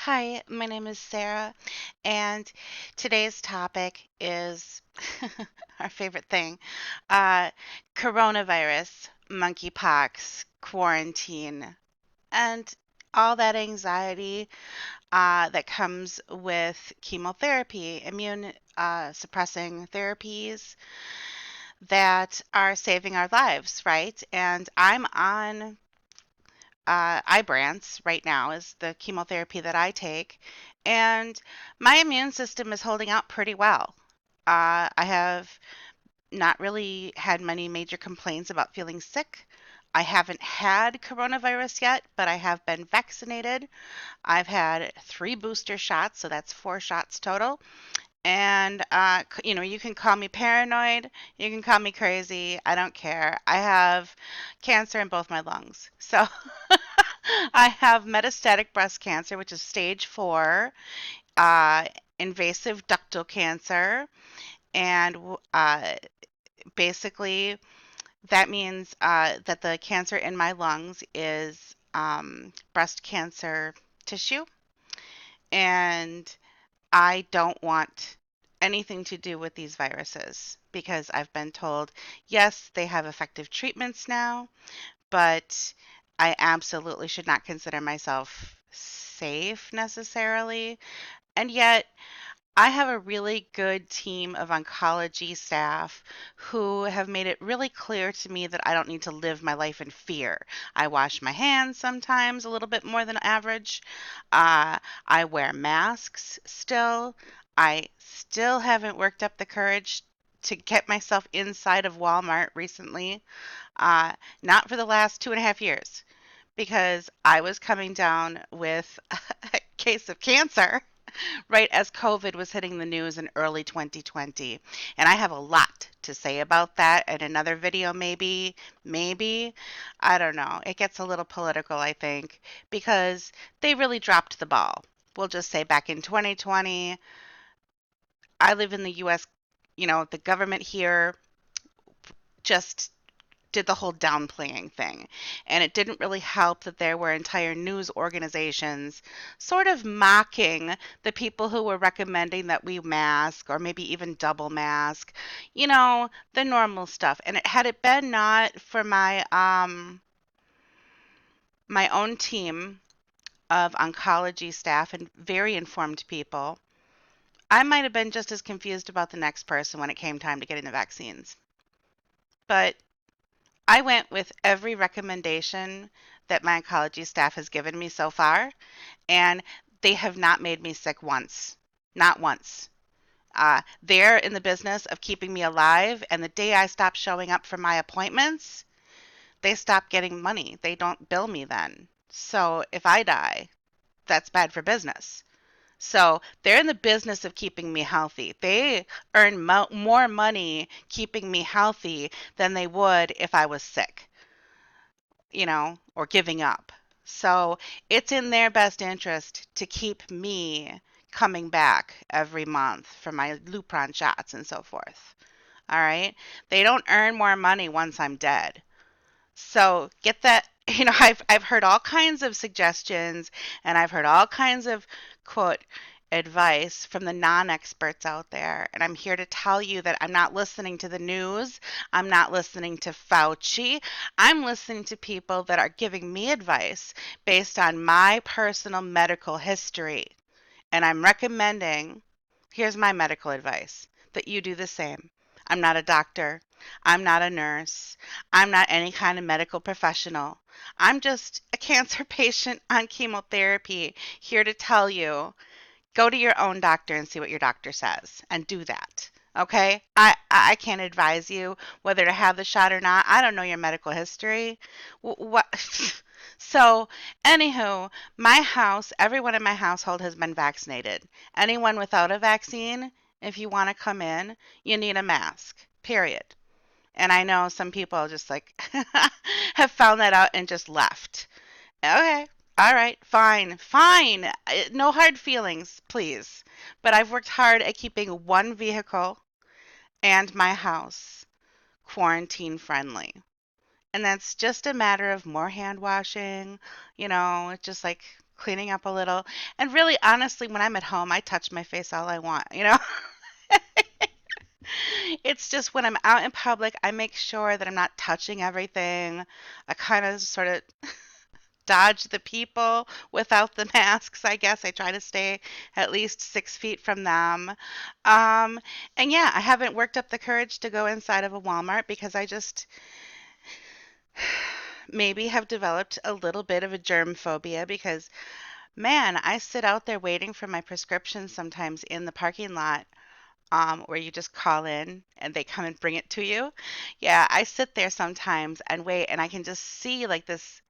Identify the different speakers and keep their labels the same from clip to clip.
Speaker 1: Hi, my name is Sarah, and today's topic is our favorite thing, uh, coronavirus, monkeypox, quarantine, and all that anxiety that comes with chemotherapy, immune suppressing therapies that are saving our lives, right? And I'm on Ibrance right now is the chemotherapy that I take, and my immune system is holding out pretty well. I have not really had many major complaints about feeling sick. I haven't had coronavirus yet, but I have been vaccinated. I've had 3 booster shots, so that's 4 shots total. And, you can call me paranoid, you can call me crazy, I don't care. I have cancer in both my lungs. So I have metastatic breast cancer, which is stage 4, uh, invasive ductal cancer, and basically that means that the cancer in my lungs is breast cancer tissue, and I don't want anything to do with these viruses because I've been told, yes, they have effective treatments now, but I absolutely should not consider myself safe necessarily. And yet, I have a really good team of oncology staff who have made it really clear to me that I don't need to live my life in fear. I wash my hands sometimes a little bit more than average. Uh, I wear masks still. I still haven't worked up the courage to get myself inside of Walmart recently. Uh, Not for the last 2.5 years because I was coming down with a case of cancer right as COVID was hitting the news in early 2020. And I have a lot to say about that in another video, maybe. I don't know. It gets a little political, I think, because they really dropped the ball. We'll just say back in 2020, I live in the US, the government here just did the whole downplaying thing. And it didn't really help that there were entire news organizations sort of mocking the people who were recommending that we mask or maybe even double mask, the normal stuff. And had it been not for my own team of oncology staff and very informed people, I might have been just as confused about the next person when it came time to getting the vaccines. But I went with every recommendation that my oncology staff has given me so far, and they have not made me sick once. Not once. They're in the business of keeping me alive, and the day I stop showing up for my appointments, they stop getting money. They don't bill me then. So if I die, that's bad for business. So they're in the business of keeping me healthy. They earn more money keeping me healthy than they would if I was sick, or giving up. So it's in their best interest to keep me coming back every month for my Lupron shots and so forth. All right. They don't earn more money once I'm dead. So get that. I've heard all kinds of suggestions and I've heard all kinds of quote advice from the non-experts out there. And I'm here to tell you that I'm not listening to the news. I'm not listening to Fauci. I'm listening to people that are giving me advice based on my personal medical history. And I'm recommending, here's my medical advice, that you do the same. I'm not a doctor. I'm not a nurse. I'm not any kind of medical professional. I'm just a cancer patient on chemotherapy here to tell you, go to your own doctor and see what your doctor says and do that. Okay? I can't advise you whether to have the shot or not. I don't know your medical history. What? So, anywho, my house, everyone in my household has been vaccinated. Anyone without a vaccine, if you want to come in, you need a mask, period. And I know some people just like have found that out and just left. Okay. All right. Fine. Fine. No hard feelings, please. But I've worked hard at keeping one vehicle and my house quarantine friendly. And that's just a matter of more hand washing, it's just like cleaning up a little. And really, honestly, when I'm at home, I touch my face all I want, you know? It's just when I'm out in public, I make sure that I'm not touching everything. I kind of sort of dodge the people without the masks, I guess. I try to stay at least 6 feet from them. Um, and yeah, I haven't worked up the courage to go inside of a Walmart because I just maybe have developed a little bit of a germ phobia because, man, I sit out there waiting for my prescription sometimes in the parking lot. Where you just call in and they come and bring it to you. Yeah, I sit there sometimes and wait, and I can just see like this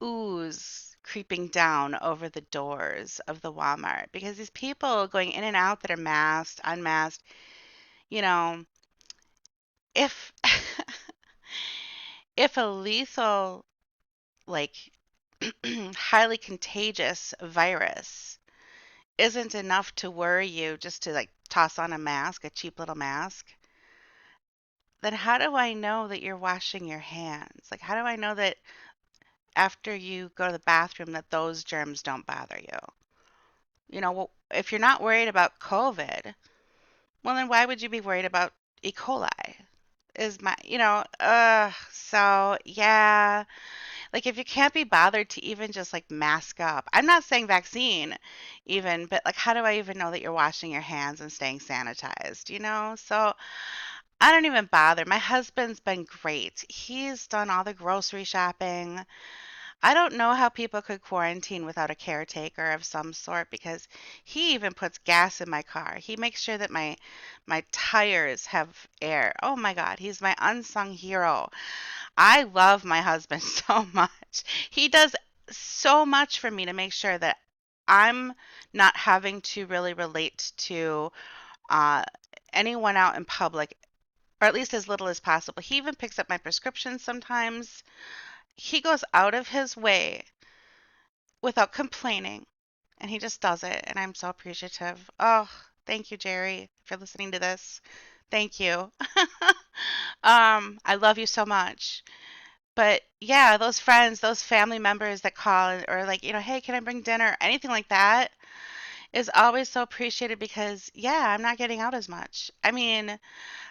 Speaker 1: ooze creeping down over the doors of the Walmart because these people going in and out that are masked, unmasked, you know, if if a lethal, like highly contagious virus isn't enough to worry you just to like toss on a mask, a cheap little mask, then how do I know that you're washing your hands? Like, how do I know that after you go to the bathroom that those germs don't bother you? You know, well, if you're not worried about COVID, well, then why would you be worried about E. coli? Is my, so yeah, like if you can't be bothered to even just like mask up, I'm not saying vaccine even, but like how do I even know that you're washing your hands and staying sanitized, you know? So I don't even bother. My husband's been great. He's done all the grocery shopping. I don't know how people could quarantine without a caretaker of some sort because he even puts gas in my car. He makes sure that my tires have air. Oh my God, he's my unsung hero. I love my husband so much. He does so much for me to make sure that I'm not having to really relate to uh, anyone out in public, or at least as little as possible. He even picks up my prescriptions sometimes. He goes out of his way without complaining, and he just does it, and I'm so appreciative. Oh, thank you, Jerry, for listening to this. Thank you. I love you so much. But yeah, those friends, those family members that call or like, hey, can I bring dinner? Anything like that is always so appreciated because yeah, I'm not getting out as much. I mean,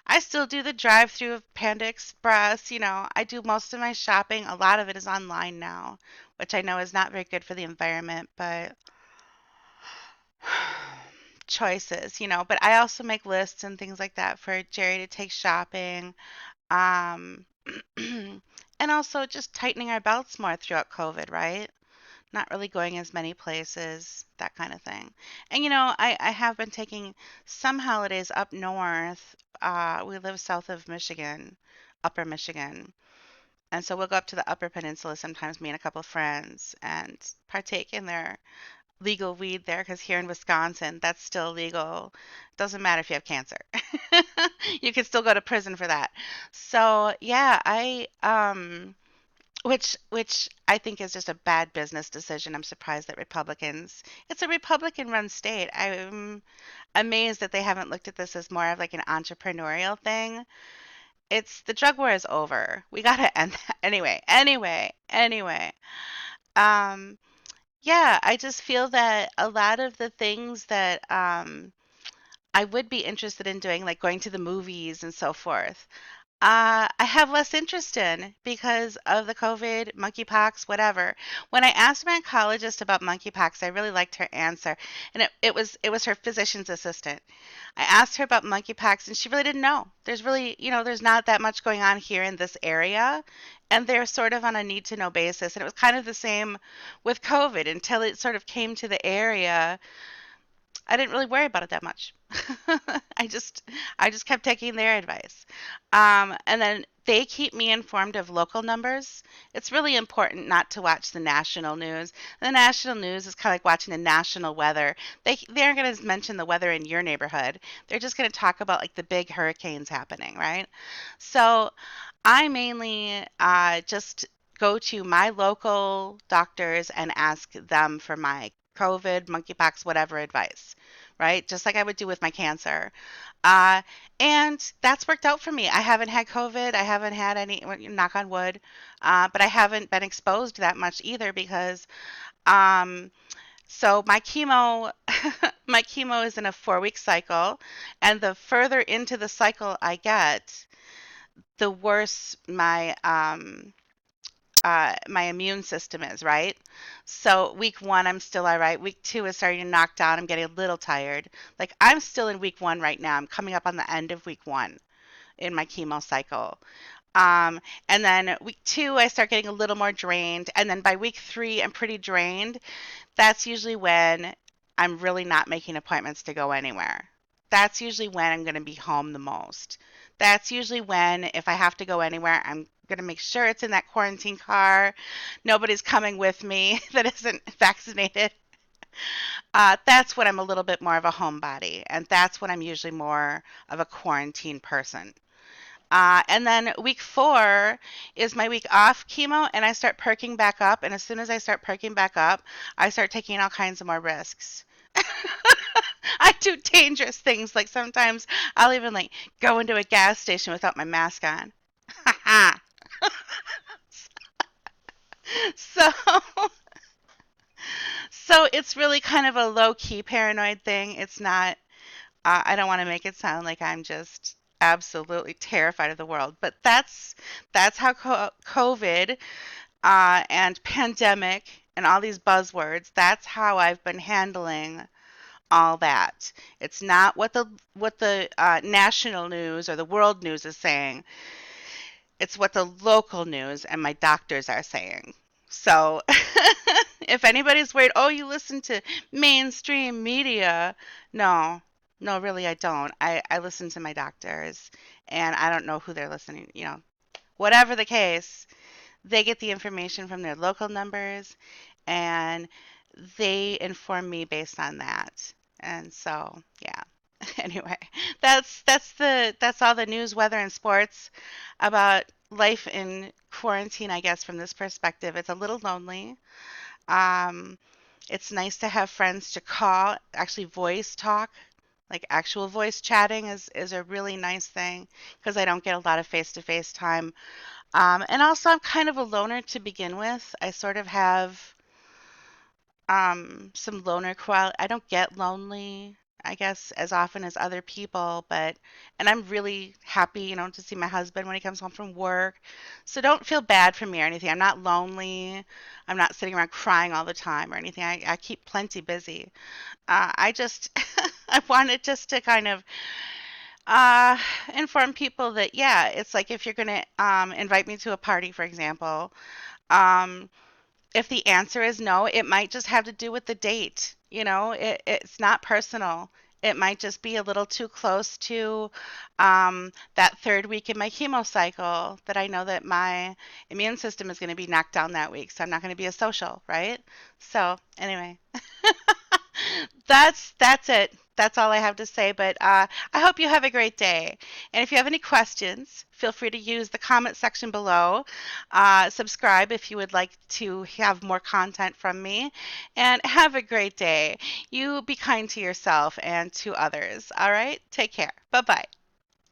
Speaker 1: I still do the drive-through of Panda Express. I do most of my shopping. A lot of it is online now, which I know is not very good for the environment, but choices, But I also make lists and things like that for Jerry to take shopping. Um, and also just tightening our belts more throughout COVID, right? Not really going as many places, that kind of thing. And I have been taking some holidays up north. We live south of Michigan, upper Michigan. And so we'll go up to the Upper Peninsula sometimes, me and a couple of friends, and partake in their legal weed there because here in Wisconsin, that's still legal. Doesn't matter if you have cancer. You can still go to prison for that. So yeah, which I think is just a bad business decision. I'm surprised that it's a Republican run state. I'm amazed that they haven't looked at this as more of like an entrepreneurial thing. It's the drug war is over. We got to end that. Anyway. Um, yeah, I just feel that a lot of the things that I would be interested in doing, like going to the movies and so forth, I have less interest in because of the COVID, monkeypox, whatever. When I asked my oncologist about monkeypox, I really liked her answer, and it was her physician's assistant. I asked her about monkeypox, and she really didn't know. There's not that much going on here in this area, and they're sort of on a need to know basis. And it was kind of the same with COVID until it sort of came to the area. I didn't really worry about it that much. I just I just kept taking their advice. And then they keep me informed of local numbers. It's really important not to watch the national news. The national news is kind of like watching the national weather. They aren't going to mention the weather in your neighborhood. They're just going to talk about like the big hurricanes happening, right? So I mainly just go to my local doctors and ask them for my COVID, monkeypox, whatever advice, right? Just like I would do with my cancer. Uh, and that's worked out for me. I haven't had COVID. I haven't had any, well, knock on wood, but I haven't been exposed that much either because Um, so my chemo, my chemo is in a 4 week cycle, and the further into the cycle I get, the worse my immune system is, right? So week one, I'm still all right. Week two is starting to knock down. I'm getting a little tired. Like I'm still in week one right now. I'm coming up on the end of week one in my chemo cycle. Um, and then week two, I start getting a little more drained. And then by week three, I'm pretty drained. That's usually when I'm really not making appointments to go anywhere. That's usually when I'm going to be home the most. That's usually when, if I have to go anywhere, I'm going to make sure it's in that quarantine car. Nobody's coming with me that isn't vaccinated. That's when I'm a little bit more of a homebody, and that's when I'm usually more of a quarantine person. And then week four is my week off chemo, and I start perking back up. And as soon as I start perking back up, I start taking all kinds of more risks. I do dangerous things. Like sometimes I'll even like go into a gas station without my mask on. so, so it's really kind of a low key paranoid thing. It's not. I don't want to make it sound like I'm just absolutely terrified of the world, but that's how COVID and pandemic and all these buzzwords. That's how I've been handling all that. It's not what the national news or the world news is saying. It's what the local news and my doctors are saying. So if anybody's worried, oh, you listen to mainstream media. No, no, really, I don't. I listen to my doctors and I don't know who they're listening, whatever the case, they get the information from their local numbers and they inform me based on that. And so, yeah. Anyway, that's all the news, weather, and sports about life in quarantine, I guess, from this perspective. It's a little lonely. Um, it's nice to have friends to call, actually voice talk, like actual voice chatting is a really nice thing because I don't get a lot of face-to-face time. And also, I'm kind of a loner to begin with. I sort of have some loner quality. I don't get lonely, I guess, as often as other people, but and I'm really happy, to see my husband when he comes home from work. So don't feel bad for me or anything. I'm not lonely. I'm not sitting around crying all the time or anything. I keep plenty busy. I just I wanted just to kind of uh, inform people that yeah, it's like if you're gonna invite me to a party, for example. Um, if the answer is no, it might just have to do with the date. It's not personal. It might just be a little too close to that third week in my chemo cycle that I know that my immune system is going to be knocked down that week. So I'm not going to be as social, right? So anyway, that's it. That's all I have to say. But I hope you have a great day. And if you have any questions, feel free to use the comment section below. Subscribe if you would like to have more content from me. And have a great day. You be kind to yourself and to others. All right? Take care. Bye bye.